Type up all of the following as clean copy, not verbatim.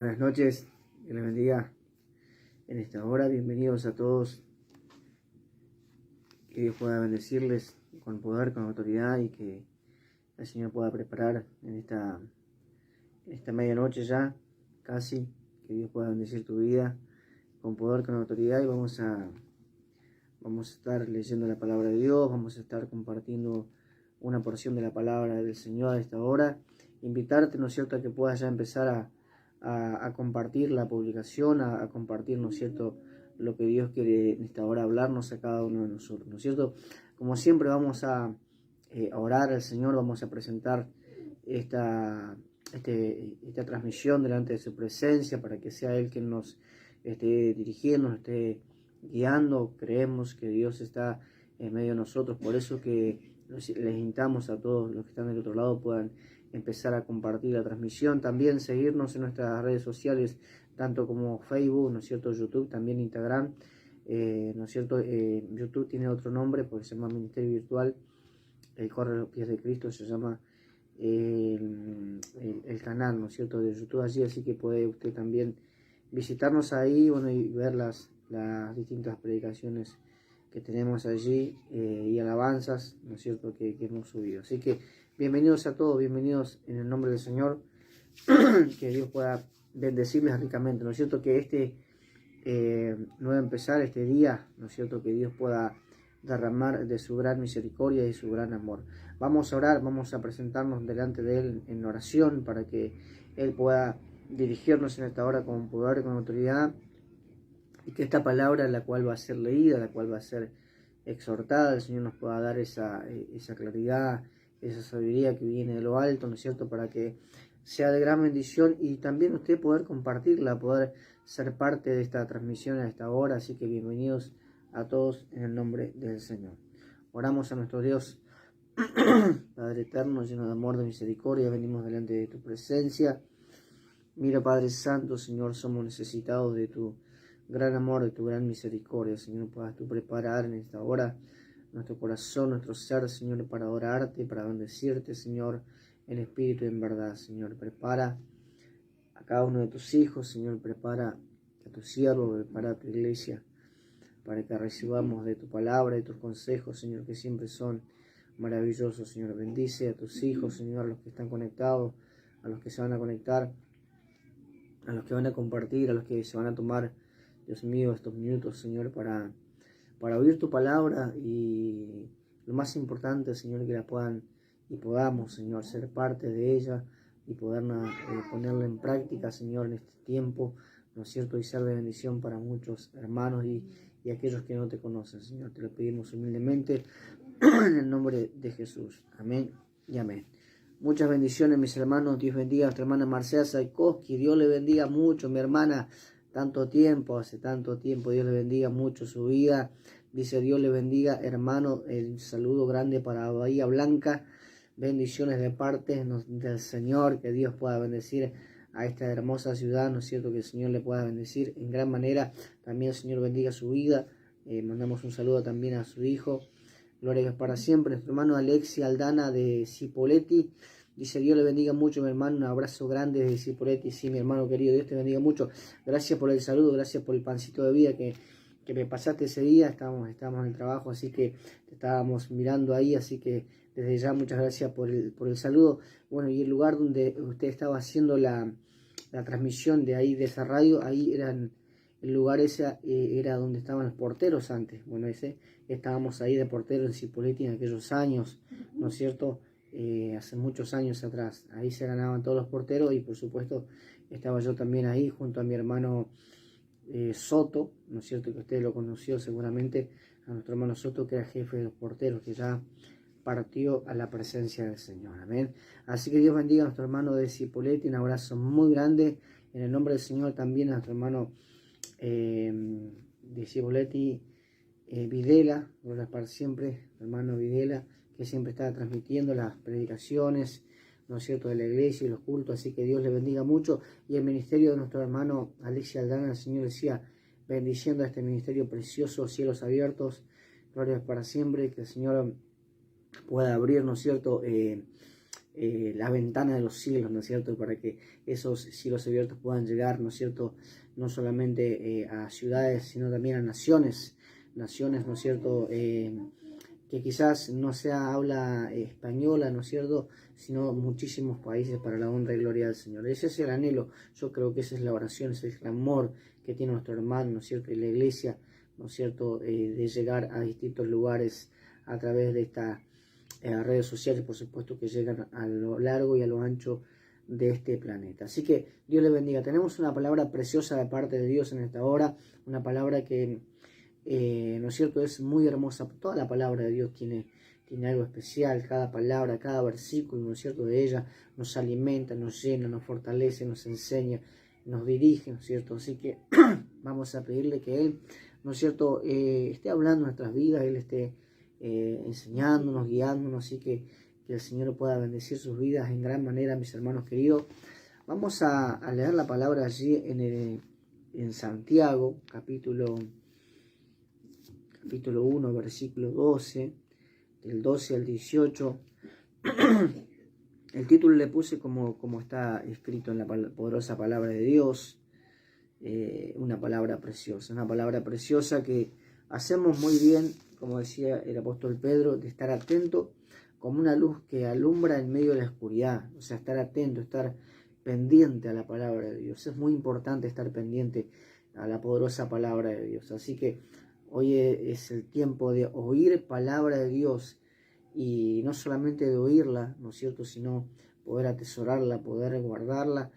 Buenas noches, que les bendiga en esta hora. Bienvenidos a todos. Que Dios pueda bendecirles con poder, con autoridad y que el Señor pueda preparar en esta medianoche ya, casi. Que Dios pueda bendecir tu vida con poder, con autoridad y vamos a estar leyendo la palabra de Dios, vamos a estar compartiendo una porción de la palabra del Señor a esta hora. Invitarte, ¿no es cierto?, a que puedas ya empezar a compartir la publicación, a compartir, ¿no es cierto?, lo que Dios quiere en esta hora hablarnos a cada uno de nosotros, ¿no es cierto? Como siempre vamos a orar al Señor, vamos a presentar esta transmisión delante de su presencia para que sea Él quien nos esté dirigiendo, nos esté guiando. Creemos que Dios está en medio de nosotros, por eso que les invitamos a todos los que están del otro lado puedan empezar a compartir la transmisión, también seguirnos en nuestras redes sociales, tanto como Facebook, ¿no es cierto?, YouTube, también Instagram, ¿no es cierto? YouTube tiene otro nombre porque se llama Ministerio Virtual, Corre a los Pies de Cristo, se llama el canal, ¿no es cierto?, de YouTube allí, así que puede usted también visitarnos ahí, bueno, y ver las distintas predicaciones que tenemos allí y alabanzas, ¿no es cierto?, que hemos subido. Así que bienvenidos a todos, bienvenidos en el nombre del Señor, que Dios pueda bendecirles ricamente, ¿no es cierto?, que este nuevo empezar, este día, ¿no es cierto?, que Dios pueda derramar de su gran misericordia y su gran amor. Vamos a orar, vamos a presentarnos delante de Él en oración para que Él pueda dirigirnos en esta hora con poder, con autoridad, y que esta palabra, la cual va a ser leída, la cual va a ser exhortada, el Señor nos pueda dar esa claridad, esa sabiduría que viene de lo alto, ¿no es cierto?, para que sea de gran bendición y también usted poder compartirla, poder ser parte de esta transmisión a esta hora. Así que bienvenidos a todos en el nombre del Señor. Oramos a nuestro Dios, Padre eterno, lleno de amor, de misericordia, venimos delante de tu presencia. Mira, Padre Santo, Señor, somos necesitados de tu gran amor, de tu gran misericordia. Señor, puedas tú preparar en esta hora nuestro corazón, nuestro ser, Señor, para adorarte, para bendecirte, Señor, en espíritu y en verdad. Señor, prepara a cada uno de tus hijos, Señor, prepara a tu siervo, prepara a tu iglesia, para que recibamos de tu palabra y tus consejos, Señor, que siempre son maravillosos. Señor, bendice a tus hijos, Señor, a los que están conectados, a los que se van a conectar, a los que van a compartir, a los que se van a tomar, Dios mío, estos minutos, Señor, para oír tu palabra, y lo más importante, Señor, que la puedan y podamos, Señor, ser parte de ella y poderla ponerla en práctica, Señor, en este tiempo, ¿no es cierto?, y ser de bendición para muchos hermanos y aquellos que no te conocen, Señor. Te lo pedimos humildemente en el nombre de Jesús. Amén y amén. Muchas bendiciones, mis hermanos. Dios bendiga a nuestra hermana Marcela Saikoski. Dios le bendiga mucho, mi hermana. Hace tanto tiempo. Dios le bendiga mucho su vida. Dice: Dios le bendiga, hermano. El saludo grande para Bahía Blanca. Bendiciones de parte del Señor. Que Dios pueda bendecir a esta hermosa ciudad, ¿no es cierto? Que el Señor le pueda bendecir en gran manera. También el Señor bendiga su vida. Mandamos un saludo también a su hijo. Gloria a Dios para siempre. Nuestro hermano Alexi Aldana de Cipoletti dice: Dios le bendiga mucho, mi hermano. Un abrazo grande desde Cipoletti. Sí, mi hermano querido, Dios te bendiga mucho. Gracias por el saludo, gracias por el pancito de vida que me pasaste ese día. Estábamos en el trabajo, así que te estábamos mirando ahí. Así que desde ya muchas gracias por el saludo. Bueno, y el lugar donde usted estaba haciendo la transmisión de ahí, de esa radio, ahí el lugar ese era donde estaban los porteros antes. Bueno, estábamos ahí de portero en Cipoletti en aquellos años, ¿no es cierto? Hace muchos años atrás. Ahí se ganaban todos los porteros y por supuesto estaba yo también ahí junto a mi hermano Soto, ¿no es cierto?, que usted lo conoció seguramente, a nuestro hermano Soto, que era jefe de los porteros, que ya partió a la presencia del Señor. Amén. Así que Dios bendiga a nuestro hermano de Cipoletti. Un abrazo muy grande en el nombre del Señor. También a nuestro hermano de Cipoletti, Videla, gloria para siempre, hermano Videla, que siempre está transmitiendo las predicaciones, ¿no es cierto?, de la iglesia y los cultos. Así que Dios le bendiga mucho. Y el ministerio de nuestro hermano Alexi Aldana, el Señor decía, bendiciendo a este ministerio precioso, cielos abiertos, gloria para siempre, que el Señor pueda abrir, ¿no es cierto?, la ventana de los cielos, ¿no es cierto? Para que esos cielos abiertos puedan llegar, ¿no es cierto? No solamente a ciudades, sino también a naciones, ¿no es cierto? Que quizás no sea habla española, ¿no es cierto?, sino muchísimos países para la honra y gloria del Señor. Ese es el anhelo, yo creo que esa es la oración, ese es el clamor que tiene nuestro hermano, ¿no es cierto?, y la iglesia, ¿no es cierto?, de llegar a distintos lugares a través de estas redes sociales, por supuesto, que llegan a lo largo y a lo ancho de este planeta. Así que Dios le bendiga. Tenemos una palabra preciosa de parte de Dios en esta hora, una palabra que ¿no es cierto?, es muy hermosa. Toda la palabra de Dios tiene algo especial. Cada palabra, cada versículo, ¿no es cierto?, de ella nos alimenta, nos llena, nos fortalece, nos enseña, nos dirige, ¿no es cierto? Así que vamos a pedirle que Él, ¿no es cierto?, esté hablando en nuestras vidas, Él esté enseñándonos, guiándonos, así que el Señor pueda bendecir sus vidas en gran manera, mis hermanos queridos. Vamos a leer la palabra allí en Santiago, capítulo 1, versículo 12, del 12 al 18. El título le puse como está escrito en la poderosa palabra de Dios, una palabra preciosa que hacemos muy bien, como decía el apóstol Pedro, de estar atento como una luz que alumbra en medio de la oscuridad. O sea, estar atento, estar pendiente a la palabra de Dios. Es muy importante estar pendiente a la poderosa palabra de Dios. Así que hoy es el tiempo de oír palabra de Dios, y no solamente de oírla, ¿no es cierto?, sino poder atesorarla, poder guardarla,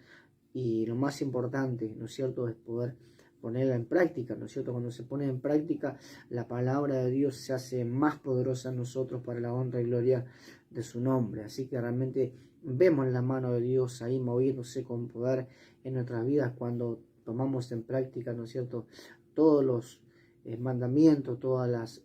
y lo más importante, ¿no es cierto?, es poder ponerla en práctica, ¿no es cierto? Cuando se pone en práctica, la palabra de Dios se hace más poderosa en nosotros para la honra y gloria de su nombre. Así que realmente vemos la mano de Dios ahí moviéndose con poder en nuestras vidas cuando tomamos en práctica, ¿no es cierto?, todos los mandamientos, todas las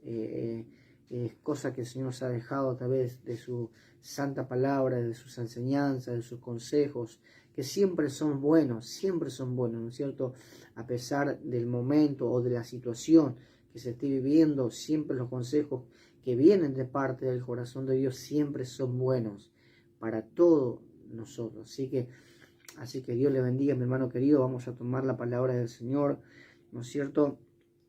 cosas que el Señor nos ha dejado a través de su santa palabra, de sus enseñanzas, de sus consejos, que siempre son buenos, ¿no es cierto? A pesar del momento o de la situación que se esté viviendo, siempre los consejos que vienen de parte del corazón de Dios siempre son buenos para todos nosotros. Así que Dios le bendiga, mi hermano querido. Vamos a tomar la palabra del Señor, ¿no es cierto?,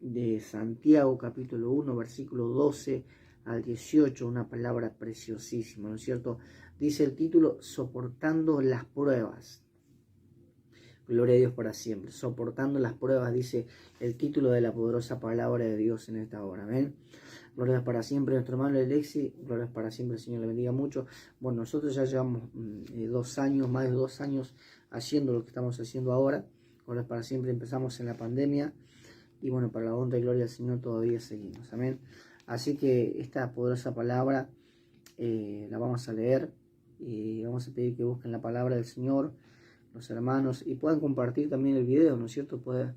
de Santiago, capítulo 1, versículo 12 al 18, una palabra preciosísima, ¿no es cierto? Dice el título, soportando las pruebas. Gloria a Dios para siempre. Soportando las pruebas, dice el título de la poderosa palabra de Dios en esta hora. Amén. Gloria a Dios para siempre, nuestro hermano Alexi. Gloria a Dios para siempre, el Señor le bendiga mucho. Bueno, nosotros ya llevamos 2 años, más de 2 años haciendo lo que estamos haciendo ahora. Gloria a Dios para siempre. Empezamos en la pandemia. Y bueno, para la honra y gloria del Señor todavía seguimos. Amén. Así que esta poderosa palabra la vamos a leer. Y vamos a pedir que busquen la palabra del Señor, los hermanos, y puedan compartir también el video, ¿no es cierto? Puedan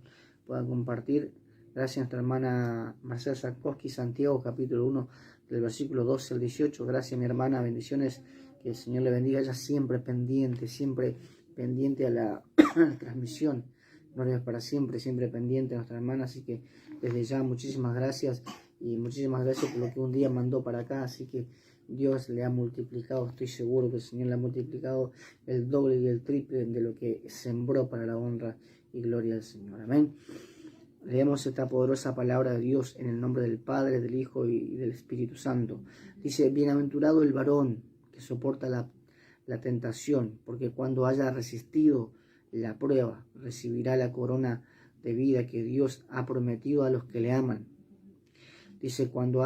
compartir. Gracias a nuestra hermana Marcela Sarkowski, Santiago, capítulo 1, del versículo 12 al 18. Gracias, mi hermana. Bendiciones. Que el Señor le bendiga. Ella siempre pendiente a la transmisión. Gloria para siempre, siempre pendiente a nuestra hermana. Así que desde ya muchísimas gracias, y muchísimas gracias por lo que un día mandó para acá. Así que Dios le ha multiplicado, estoy seguro que el Señor le ha multiplicado el doble y el triple de lo que sembró para la honra y gloria del Señor. Amén. Leemos esta poderosa palabra de Dios en el nombre del Padre, del Hijo y del Espíritu Santo. Dice, bienaventurado el varón que soporta la tentación, porque cuando haya resistido la prueba, recibirá la corona de vida que Dios ha prometido a los que le aman. Dice, cuando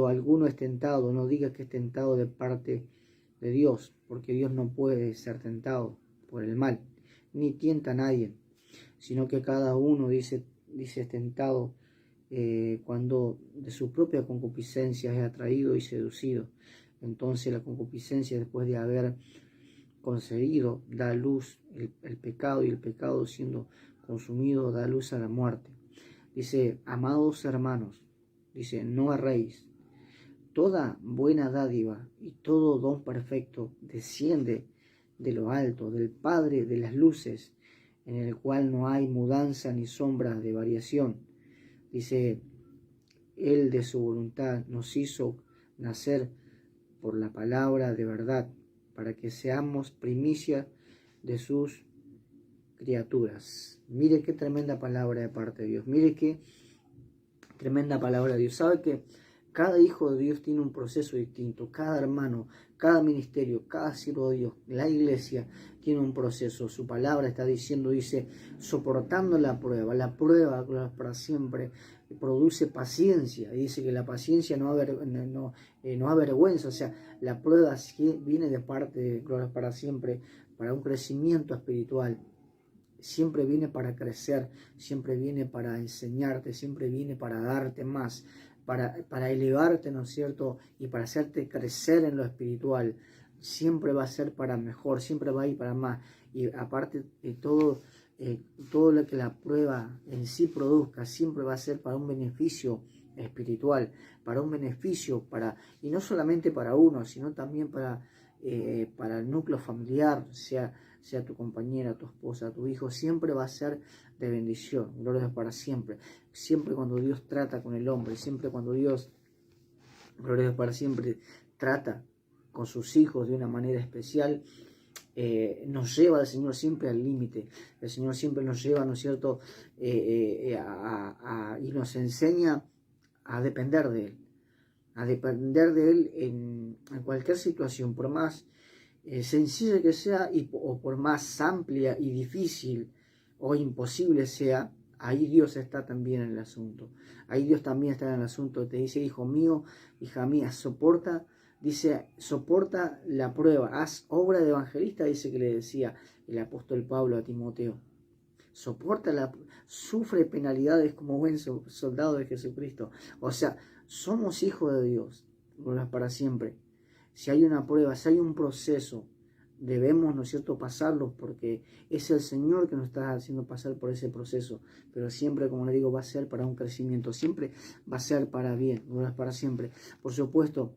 alguno es tentado, no diga que es tentado de parte de Dios, porque Dios no puede ser tentado por el mal, ni tienta a nadie, sino que cada uno dice es tentado cuando de su propia concupiscencia es atraído y seducido. Entonces la concupiscencia, después de haber concebido, da luz el pecado, y el pecado, siendo consumido, da luz a la muerte. Dice, amados hermanos, dice, no erréis. Toda buena dádiva y todo don perfecto desciende de lo alto, del Padre de las luces, en el cual no hay mudanza ni sombra de variación. Dice, Él de su voluntad nos hizo nacer por la palabra de verdad, para que seamos primicia de sus criaturas. Mire qué tremenda palabra de parte de Dios. Mire qué tremenda palabra de Dios. Sabe que cada hijo de Dios tiene un proceso distinto. Cada hermano, cada ministerio, cada siervo de Dios, la iglesia tiene un proceso. Su palabra está diciendo, dice, soportando la prueba. La prueba para siempre produce paciencia. Y dice que la paciencia no avergüenza. O sea, la prueba viene de parte de gloria para siempre, para un crecimiento espiritual. Siempre viene para crecer, siempre viene para enseñarte, siempre viene para darte más, para elevarte, ¿no es cierto? Y para hacerte crecer en lo espiritual. Siempre va a ser para mejor, siempre va a ir para más. Y aparte de todo lo que la prueba en sí produzca, siempre va a ser para un beneficio espiritual, para un beneficio, y no solamente para uno, sino también para el núcleo familiar, sea tu compañera, tu esposa, tu hijo, siempre va a ser de bendición. Gloria para siempre. Siempre cuando Dios trata con el hombre, siempre cuando Dios, gloria para siempre, trata con sus hijos de una manera especial, nos lleva el Señor siempre al límite. El Señor siempre nos lleva, ¿no es cierto?, y nos enseña a depender de Él. A depender de Él en cualquier situación, por más sencilla que sea o por más amplia y difícil o imposible sea, ahí Dios está también en el asunto. Ahí Dios también está en el asunto. Te dice, hijo mío, hija mía, soporta la prueba, haz obra de evangelista, dice que le decía el apóstol Pablo a Timoteo. Sufre penalidades como buen soldado de Jesucristo. O sea, somos hijos de Dios, para siempre. Si hay una prueba, si hay un proceso, debemos, ¿no es cierto?, pasarlo, porque es el Señor que nos está haciendo pasar por ese proceso. Pero siempre, como le digo, va a ser para un crecimiento, siempre va a ser para bien, para siempre. Por supuesto,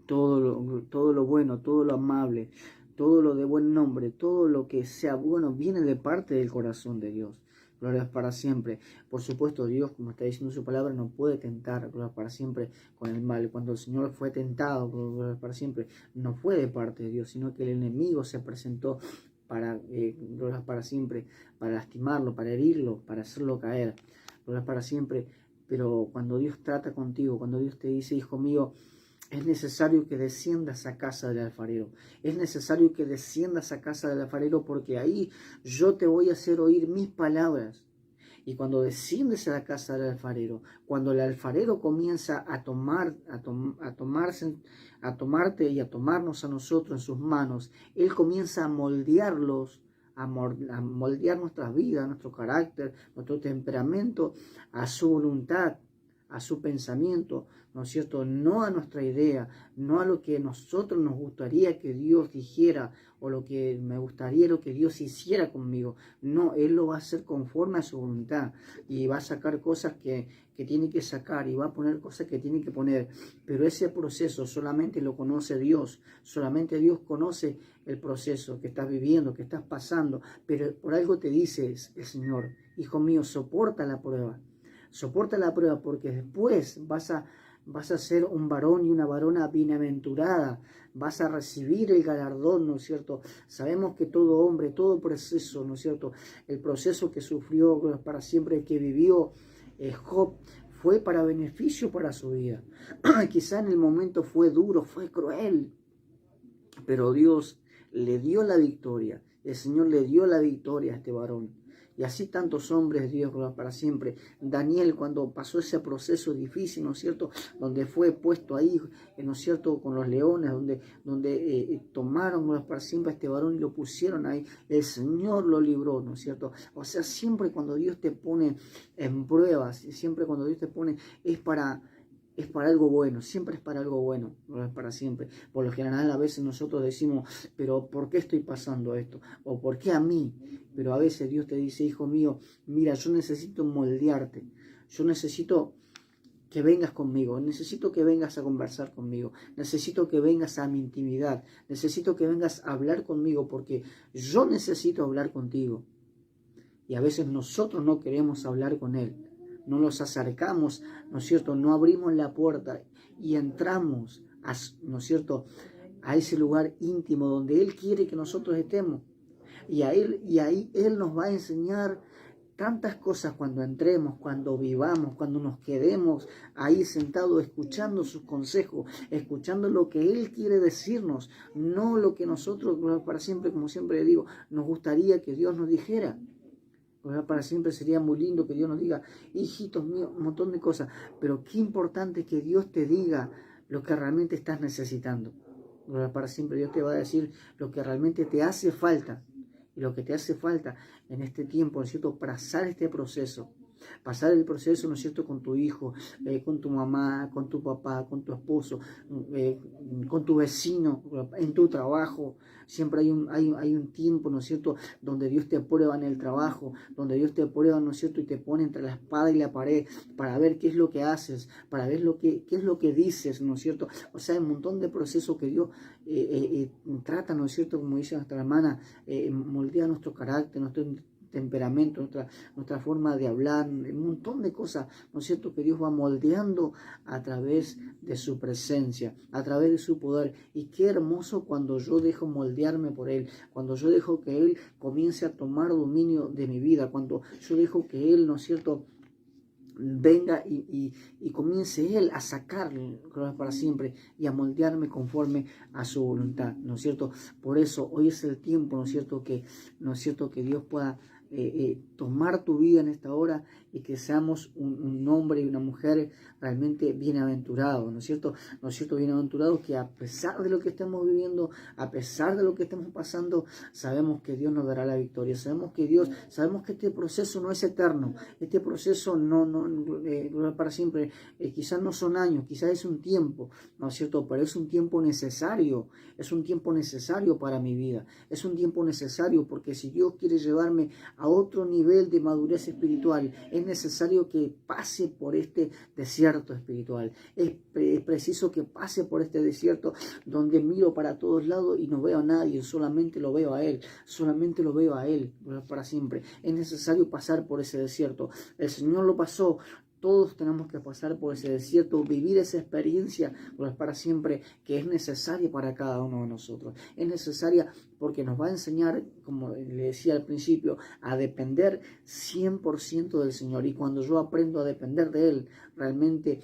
todo lo bueno, todo lo amable, todo lo de buen nombre, todo lo que sea bueno, viene de parte del corazón de Dios. Gloria para siempre. Por supuesto, Dios, como está diciendo su palabra, no puede tentar, gloria para siempre, con el mal. Cuando el Señor fue tentado, gloria para siempre, no fue de parte de Dios, sino que el enemigo se presentó para, gloria para siempre, para lastimarlo, para herirlo, para hacerlo caer, gloria para siempre. Pero cuando Dios trata contigo, cuando Dios te dice, hijo mío, es necesario que desciendas a casa del alfarero. Es necesario que desciendas a casa del alfarero, porque ahí yo te voy a hacer oír mis palabras. Y cuando desciendes a la casa del alfarero, cuando el alfarero comienza a tomarte y a tomarnos a nosotros en sus manos, Él comienza a moldearlos, a moldear nuestras vidas, nuestro carácter, nuestro temperamento, a su voluntad, a su pensamiento, ¿no es cierto? No a nuestra idea, no a lo que a nosotros nos gustaría que Dios dijera, o lo que me gustaría lo que Dios hiciera conmigo. No, Él lo va a hacer conforme a su voluntad, y va a sacar cosas que tiene que sacar, y va a poner cosas que tiene que poner. Pero ese proceso solamente lo conoce Dios, solamente Dios conoce el proceso que estás viviendo, que estás pasando. Pero por algo te dice el Señor, hijo mío, soporta la prueba. Soporta la prueba, porque después vas a ser un varón y una varona bienaventurada. Vas a recibir el galardón, ¿no es cierto? Sabemos que todo hombre, todo proceso, ¿no es cierto? El proceso que sufrió para siempre, que vivió Job, fue para beneficio para su vida. Quizá en el momento fue duro, fue cruel, pero Dios le dio la victoria. El Señor le dio la victoria a este varón. Y así tantos hombres, Dios, para siempre. Daniel, cuando pasó ese proceso difícil, ¿no es cierto?, donde fue puesto ahí, ¿no es cierto?, con los leones, donde tomaron para siempre a este varón y lo pusieron ahí, el Señor lo libró, ¿no es cierto? O sea, siempre cuando Dios te pone en pruebas, siempre cuando Dios te pone, es para algo bueno, siempre es para algo bueno, no es para siempre. Por lo general a veces nosotros decimos, pero ¿por qué estoy pasando esto? ¿O por qué a mí? Pero a veces Dios te dice, hijo mío, mira, yo necesito moldearte, yo necesito que vengas conmigo, necesito que vengas a conversar conmigo, necesito que vengas a mi intimidad, necesito que vengas a hablar conmigo, porque yo necesito hablar contigo. Y a veces nosotros no queremos hablar con Él. No nos acercamos, ¿no es cierto? No abrimos la puerta y entramos, ¿no es cierto?, a ese lugar íntimo donde Él quiere que nosotros estemos. Y ahí Él nos va a enseñar tantas cosas cuando entremos, cuando vivamos, cuando nos quedemos ahí sentados escuchando sus consejos, escuchando lo que Él quiere decirnos, no lo que nosotros, para siempre, como siempre digo, nos gustaría que Dios nos dijera. Para siempre sería muy lindo que Dios nos diga, hijitos míos, un montón de cosas, pero qué importante que Dios te diga lo que realmente estás necesitando. Para siempre Dios te va a decir lo que realmente te hace falta. Y lo que te hace falta en este tiempo, ¿no es cierto?, pasar este proceso. Pasar el proceso, ¿no es cierto?, con tu hijo, con tu mamá, con tu papá, con tu esposo, con tu vecino, en tu trabajo. Siempre hay un tiempo, ¿no es cierto?, donde Dios te prueba en el trabajo, donde Dios te prueba, ¿no es cierto?, y te pone entre la espada y la pared para ver qué es lo que haces, para ver qué es lo que dices, ¿no es cierto? O sea, hay un montón de procesos que Dios trata, ¿no es cierto?, como dice nuestra hermana, moldea nuestro carácter, nuestro temperamento, nuestra forma de hablar, un montón de cosas, ¿no es cierto?, que Dios va moldeando a través de su presencia, a través de su poder. Y qué hermoso cuando yo dejo moldearme por Él, cuando yo dejo que Él comience a tomar dominio de mi vida, cuando yo dejo que Él, ¿no es cierto?, venga y comience Él a sacar para siempre y a moldearme conforme a su voluntad, ¿no es cierto? Por eso hoy es el tiempo, ¿no es cierto?, que Dios pueda tomar tu vida en esta hora y que seamos un hombre y una mujer realmente bienaventurados, ¿no es cierto? ¿No es cierto? Bienaventurados que a pesar de lo que estemos viviendo, a pesar de lo que estemos pasando, sabemos que Dios nos dará la victoria, sabemos que este proceso no es eterno, este proceso no para siempre, quizás no son años, quizás es un tiempo, ¿no es cierto? Pero es un tiempo necesario, para mi vida, es un tiempo necesario porque si Dios quiere llevarme a otro nivel de madurez espiritual, es necesario que pase por este desierto espiritual. Es preciso que pase por este desierto donde miro para todos lados y no veo a nadie, solamente lo veo a Él, para siempre. Es necesario pasar por ese desierto. El Señor lo pasó. Todos tenemos que pasar por ese desierto, vivir esa experiencia para siempre que es necesaria para cada uno de nosotros. Es necesaria porque nos va a enseñar, como le decía al principio, a depender 100% del Señor. Y cuando yo aprendo a depender de Él, realmente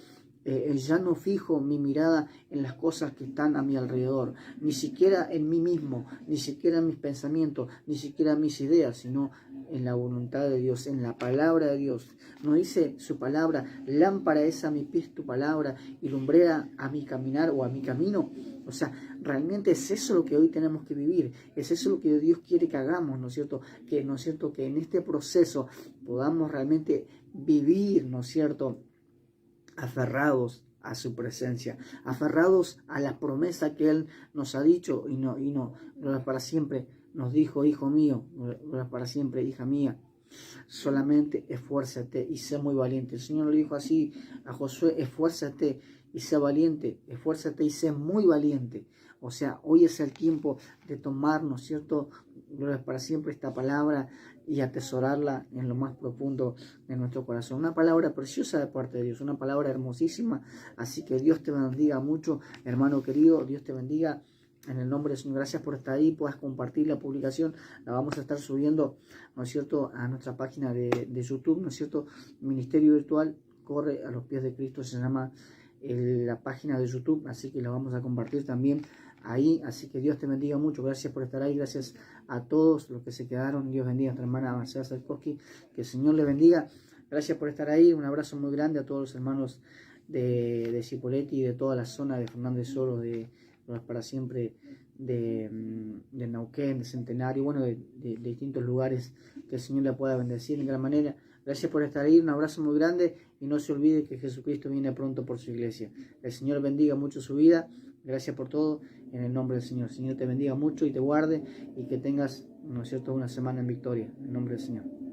ya no fijo mi mirada en las cosas que están a mi alrededor, ni siquiera en mí mismo, ni siquiera en mis pensamientos, ni siquiera en mis ideas, sino en la voluntad de Dios, en la palabra de Dios. Nos dice su palabra, lámpara es a mi pies tu palabra y lumbrera a mi caminar o a mi camino. O sea, realmente es eso lo que hoy tenemos que vivir, es eso lo que Dios quiere que hagamos, ¿no es cierto? Que en este proceso podamos realmente vivir, ¿no es cierto?, aferrados a su presencia, aferrados a la promesa que Él nos ha dicho y no para siempre nos dijo, hijo mío, para siempre, hija mía, solamente esfuérzate y sé muy valiente. El Señor le dijo así a Josué, esfuérzate y sé valiente, esfuérzate y sé muy valiente. O sea, hoy es el tiempo de tomar, ¿no es cierto?, para siempre esta palabra y atesorarla en lo más profundo de nuestro corazón. Una palabra preciosa de parte de Dios, una palabra hermosísima. Así que Dios te bendiga mucho, hermano querido, Dios te bendiga. En el nombre del Señor, gracias por estar ahí, puedas compartir la publicación, la vamos a estar subiendo, ¿no es cierto?, a nuestra página de YouTube, ¿no es cierto?, Ministerio Virtual, Corre a los Pies de Cristo, se llama la página de YouTube, así que la vamos a compartir también ahí, así que Dios te bendiga mucho, gracias por estar ahí, gracias a todos los que se quedaron, Dios bendiga a nuestra hermana Marcela Sarkoski, que el Señor le bendiga, gracias por estar ahí, un abrazo muy grande a todos los hermanos de Cipolletti y de toda la zona de Fernández Soros, de para siempre, de Neuquén, de Centenario, bueno, de distintos lugares, que el Señor la pueda bendecir de gran manera. Gracias por estar ahí, un abrazo muy grande y no se olvide que Jesucristo viene pronto por su iglesia. El Señor bendiga mucho su vida, gracias por todo, en el nombre del Señor. El Señor te bendiga mucho y te guarde y que tengas, ¿no es cierto?, una semana en victoria, en el nombre del Señor.